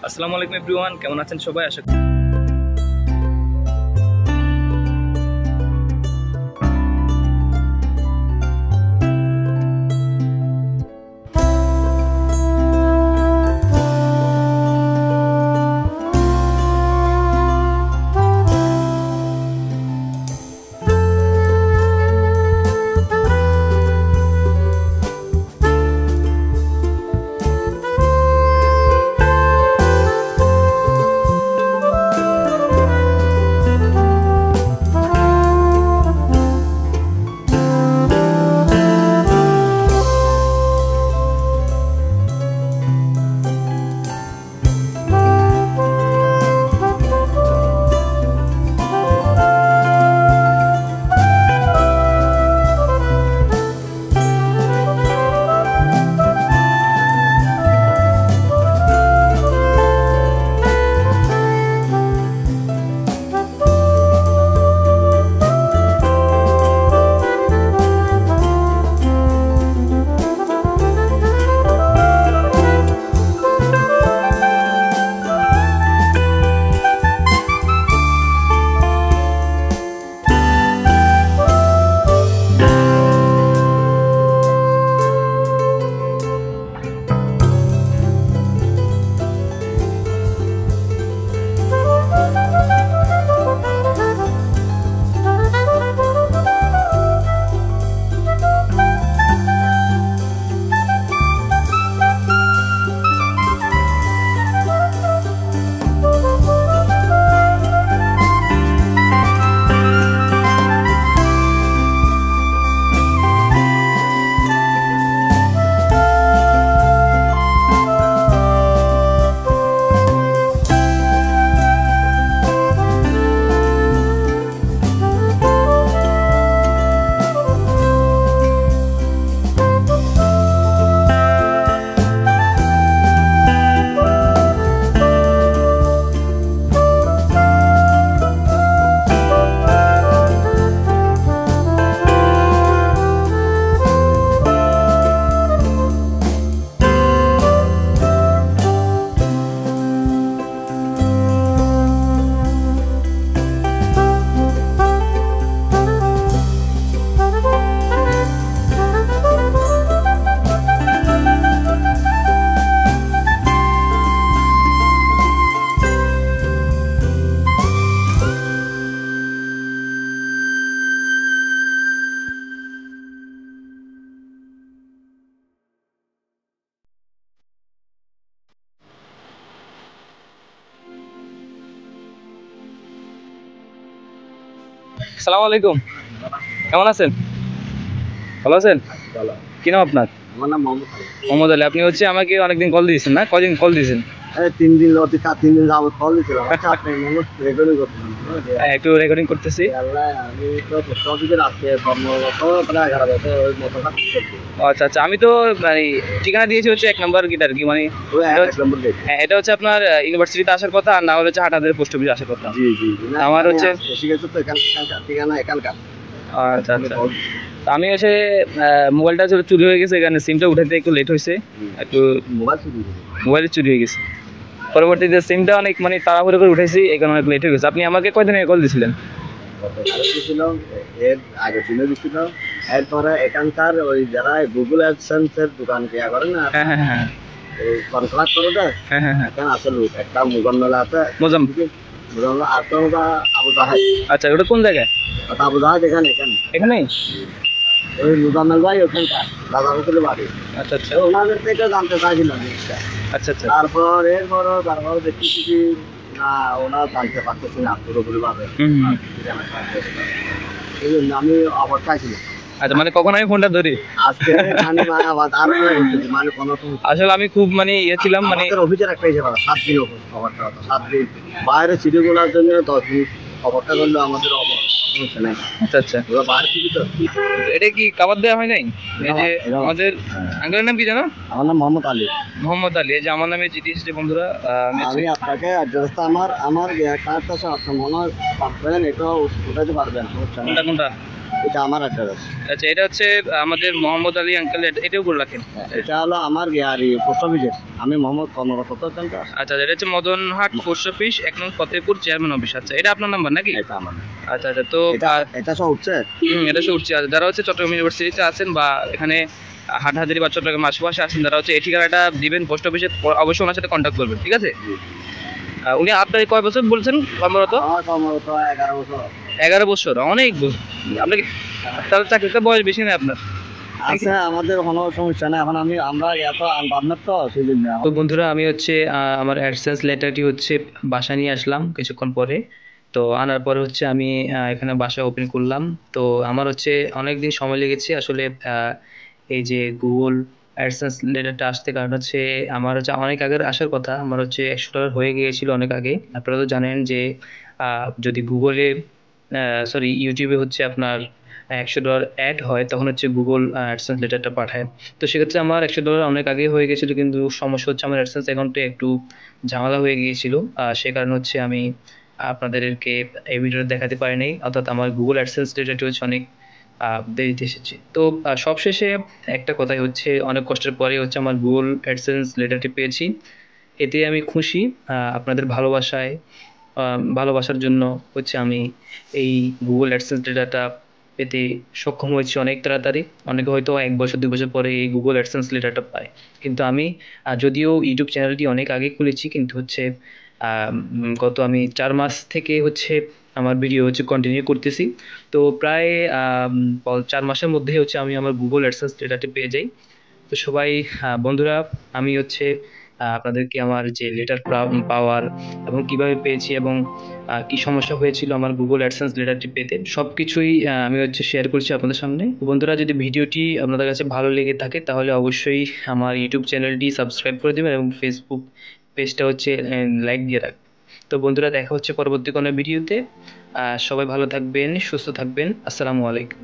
আসসালামু আলাইকুম এভরিওয়ান, কেমন আছেন সবাই? আশা আসসালামু আলাইকুম, কেমন আছেন? ভালো আছেন? কি নাম আপনার? আমার নাম মোহাম্মদ আলী। মোহাম্মদ আলী। আপনি হচ্ছে আমাকে অনেকদিন কল দিয়েছেন না? কদিন কল দিয়েছেন? 3 দিন 3 দিন যাবত কল দিয়েছিলাম। আচ্ছা, আপনি মানুষ রেকর্ডিং করতেছেন? একটু রেকর্ডিং করতেছি। আমি তো পোস্ট অফিসের আজকে প্রায় 11 বছর ওই মতো কাজ করছি। আচ্ছা আচ্ছা, আমি তো মানে ঠিকানা দিয়েছি হচ্ছে 1 নম্বর গিটার কি মানে হ্যাঁ, এটা হচ্ছে আপনার ইউনিভার্সিটিতে আসার কথা, আর না হলে হচ্ছে হাটাদের পোস্ট অফিসে আসার কথা। জি জি, আমার হচ্ছে শিখেছো তো এখানকার ঠিকানা এখানকার। আচ্ছা আচ্ছা, আমি এসে মোবাইলটা চুরি হয়ে গেছে, এখানে সিমটা উঠাতে একটু লেট হয়েছে, একটু মোবাইল চুরি হয়ে গেছে। পরবর্তীতে সিমটা অনেক মানে তাড়াহুড়ো করে উঠেছি, এই কারণে অনেক লেট হয়ে গেছে। আপনি আমাকে কয়দিন আগে কল দিয়েছিলেন? এর আগে দিনে দিচ্ছিল। এরপরে এখানকার ওই যারা গুগল অ্যাডসেন্সের দোকান কেয়া করে না, হ্যাঁ হ্যাঁ হ্যাঁ এই কন্ট্রাক্ট করে দেয়। হ্যাঁ হ্যাঁ হ্যাঁ, এখানে আছে লোক, একটা মুজাম্মেল আছে। মোজাম্বিক। মুজাম্মেল আছে ওটা আবু জাহাজ। আচ্ছা, ওটা কোন জায়গায়? ওটা আবু জাহাজ এখানে এখানে এখানেই? ওই মুজাম্মেল ভাই ওখানকার দাদা হোটেল বাড়ি। আচ্ছা আচ্ছা ওনাদের থেকে জানতে চাইছিলাম জিনিসটা। আচ্ছা আচ্ছা তারপর দেখতেছি কি না, ওনারা জানতে পারতেছি না পুরোপুরি ভাবে। এই জন্য আমি আবার চাইছিলাম। আচ্ছা, মানে কখন আমি ফোনটা ধরি? আজকে মানে কোনো আসলে আমি খুব মানে ইয়ে ছিলাম, মানে অফিসের একটা হিসেবে 7 দিন খবরটা, 7 দিন বাইরে চিঠিগুলোর জন্য 10 দিন খবরটা করলো আমাদের সমস্যা নাই। আচ্ছা আচ্ছা, ওরা বাইরে ছিলি তো। এটা কি কাবার দেওয়া হয় নাই? এই যে আমাদের আঙ্কেলের নাম কি জানো? আমার নাম মোহাম্মদ আলী। মোহাম্মদ আলী। এই যে আমার নামে চিঠি এসেছে বন্ধুরা। আমি আপনাকে অ্যাড্রেসটা আমার কার্ডটা আছে, আপনার মনে হয় পাবেন, এটা উঠাতে পারবেন। কোনটা কোনটা? এটা আমার অ্যাড্রেস। আচ্ছা, এটা হচ্ছে আমাদের মোহাম্মদ আলী আঙ্কেল, এটাও করে রাখেন। এটা হলো আমার ইয়ারি পোস্ট অফিসের, আমি মোহাম্মদ কর্মরত সেন্টার। আচ্ছা, এটা হচ্ছে মদনহাট পোস্ট অফিস 1 নং ফতেপুর চেয়ারম্যান অফিস। আচ্ছা, এটা আপনার নাম্বার নাকি? এটা আমার। আচ্ছা আচ্ছা, তো এটা সব উঠছে। এটা সব উঠছে। আচ্ছা, যারা হচ্ছে চট্টগ্রাম ইউনিভার্সিটিতে আছেন বা এখানে হাটহাজারী বা চট্টগ্রাম আশেপাশে আছেন, যারা হচ্ছে এই ঠিকানাটা দিবেন পোস্ট অফিসে, অবশ্যই ওনার সাথে কন্ট্যাক্ট করবেন, ঠিক আছে? উনি আপনার কয় বছর বলছেন কর্মরত? আমার কর্মরত 11 বছর। 11 বছর, অনেক বছর। আপনাকে তাহলে চাকরিতে বয়স বেশি না আপনার? আচ্ছা, আমাদের কোনো সমস্যা নেই, এখন আমরা এত আপনার তো সেই জন্য। তো বন্ধুরা, আমি হচ্ছে আমার অ্যাডসেন্স লেটারটি হচ্ছে বাসা নিয়ে আসলাম কিছুক্ষণ পরে। তো আনার পরে হচ্ছে আমি এখানে বাসা ওপেন করলাম। তো আমার হচ্ছে অনেক দিন সময় লেগেছে আসলে এই যে গুগল অ্যাডসেন্স লেটারটা আসতে, কারণ হচ্ছে আমার হচ্ছে অনেক আগের আসার কথা। আমার হচ্ছে $100 হয়ে গিয়েছিল অনেক আগে। আপনারা তো জানেন যে যদি গুগলে সরি ইউটিউবে হচ্ছে আপনার $100 অ্যাড হয়, তখন হচ্ছে গুগল অ্যাডসেন্স লেটারটা পাঠায়। তো সেক্ষেত্রে আমার $100 অনেক আগে হয়ে গেছিলো, কিন্তু সমস্যা হচ্ছে আমার অ্যাডসেন্স অ্যাকাউন্টে একটু ঝামেলা হয়ে গিয়েছিল। সে কারণে হচ্ছে আমি আপনাদেরকে এই ভিডিওটা দেখাতে পারি নাই, অর্থাৎ আমার গুগল অ্যাডসেন্স লেটারটি হচ্ছে অনেক দেরিতে এসেছে। তো সবশেষে একটা কথাই হচ্ছে, অনেক কষ্টের পরে হচ্ছে আমার গুগল অ্যাডসেন্স লেটারটি পেয়েছি। এতে আমি খুশি। আপনাদের ভালোবাসার জন্য হচ্ছে আমি এই গুগল অ্যাডসেন্স ডেটাটা পেতে সক্ষম হয়েছি অনেক তাড়াতাড়ি। অনেকে হয়তো 1 বছর 2 বছর পরে এই গুগল অ্যাডসেন্স লেটারটা পায়, কিন্তু আমি যদিও ইউটিউব চ্যানেলটি অনেক আগে খুলেছি, কিন্তু হচ্ছে গত আমি 4 মাস থেকে হচ্ছে আমার ভিডিও হচ্ছে কন্টিনিউ করতেছি। তো প্রায় 4 মাসের মধ্যে হচ্ছে আমি আমার গুগল অ্যাডসেন্স ডেটাটি পেয়ে যাই। তো সবাই বন্ধুরা, আমি হচ্ছে আপনাদেরকে আমার যে লেটার পাওয়ার এবং কিভাবে পেয়েছি এবং কি সমস্যা হয়েছিল আমার গুগল অ্যাডসেন্স লেটারটি পেতে, সব কিছুই আমি হচ্ছে শেয়ার করছি আপনাদের সামনে। বন্ধুরা, যদি ভিডিওটি আপনাদের কাছে ভালো লেগে থাকে তাহলে অবশ্যই আমার ইউটিউব চ্যানেলটি সাবস্ক্রাইব করে দেবেন এবং ফেসবুক পেজটা হচ্ছে লাইক দিয়ে রাখবেন। তো বন্ধুরা, দেখা হচ্ছে পরবর্তী কোনো ভিডিওতে। সবাই ভালো থাকবেন, সুস্থ থাকবেন। আসসালামু আলাইকুম।